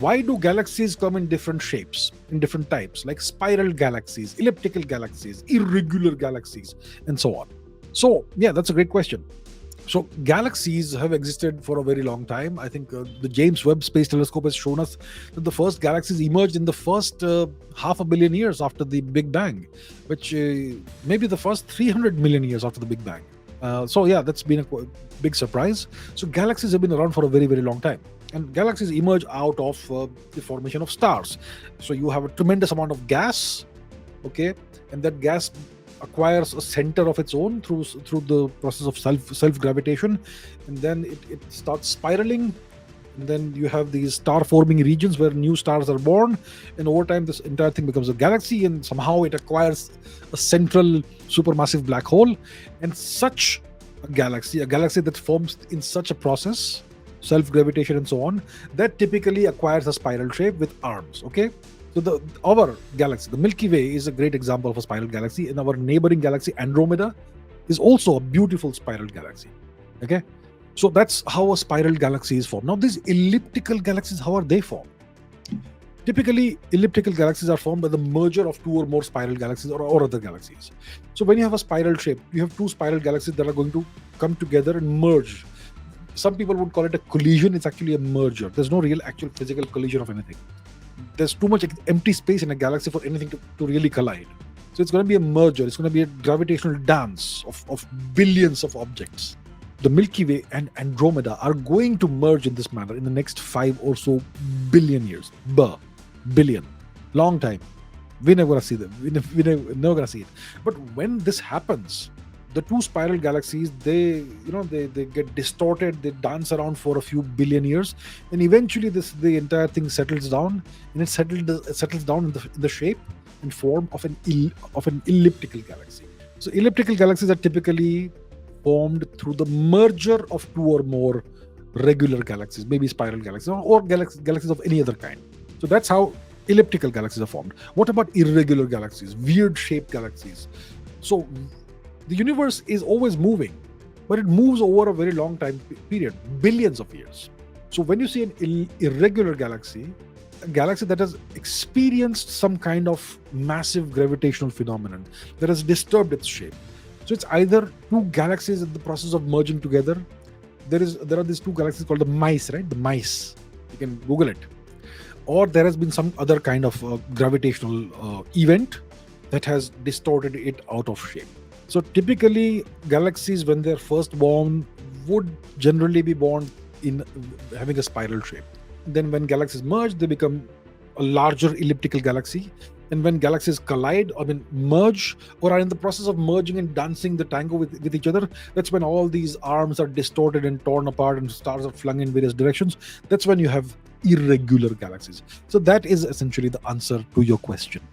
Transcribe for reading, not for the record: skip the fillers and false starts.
Why do galaxies come in different shapes, in different types, like spiral galaxies, elliptical galaxies, irregular galaxies, and so on? So, yeah, that's a great question. So, galaxies have existed for a very long time. I think the James Webb Space Telescope has shown us that the first galaxies emerged in the first half a billion years after the Big Bang, which maybe the first 300 million years after the Big Bang. So, yeah, that's been a big surprise. So, galaxies have been around for a very, very long time. And galaxies emerge out of the formation of stars. So, you have a tremendous amount of gas, okay, and that gas acquires a center of its own through the process of self gravitation, and then it starts spiraling, and then you have these star forming regions where new stars are born, and over time this entire thing becomes a galaxy, and somehow it acquires a central supermassive black hole. And such a galaxy that forms in such a process, self gravitation and so on, that typically acquires a spiral shape with arms, okay. So our galaxy, the Milky Way, is a great example of a spiral galaxy, and our neighboring galaxy Andromeda is also a beautiful spiral galaxy. Okay, so that's how a spiral galaxy is formed. Now, these elliptical galaxies, how are they formed? Typically, elliptical galaxies are formed by the merger of two or more spiral galaxies or other galaxies. So when you have a spiral shape, you have two spiral galaxies that are going to come together and merge. Some people would call it a collision. It's actually a merger. There's no real actual physical collision of anything. There's too much empty space in a galaxy for anything to really collide. So it's going to be a merger. It's going to be a gravitational dance of billions of objects. The Milky Way and Andromeda are going to merge in this manner in the next 5 or so billion years. Billion. Long time. We're never going to see them. We're never going to see it. But when this happens, the two spiral galaxies, they get distorted, they dance around for a few billion years, and eventually the entire thing settles down, and it settles down in the shape and form of an elliptical galaxy. So elliptical galaxies are typically formed through the merger of two or more regular galaxies, maybe spiral galaxies or galaxies of any other kind. So that's how elliptical galaxies are formed. What about irregular galaxies, weird shaped galaxies? So the universe is always moving, but it moves over a very long time period, billions of years. So when you see an irregular galaxy, a galaxy that has experienced some kind of massive gravitational phenomenon that has disturbed its shape. So it's either two galaxies in the process of merging together. There are these two galaxies called the mice, right? The mice. You can Google it. Or there has been some other kind of gravitational event that has distorted it out of shape. So typically, galaxies, when they're first born, would generally be born in having a spiral shape. Then when galaxies merge, they become a larger elliptical galaxy. And when galaxies collide, merge, or are in the process of merging and dancing the tango with each other, that's when all these arms are distorted and torn apart and stars are flung in various directions. That's when you have irregular galaxies. So that is essentially the answer to your question.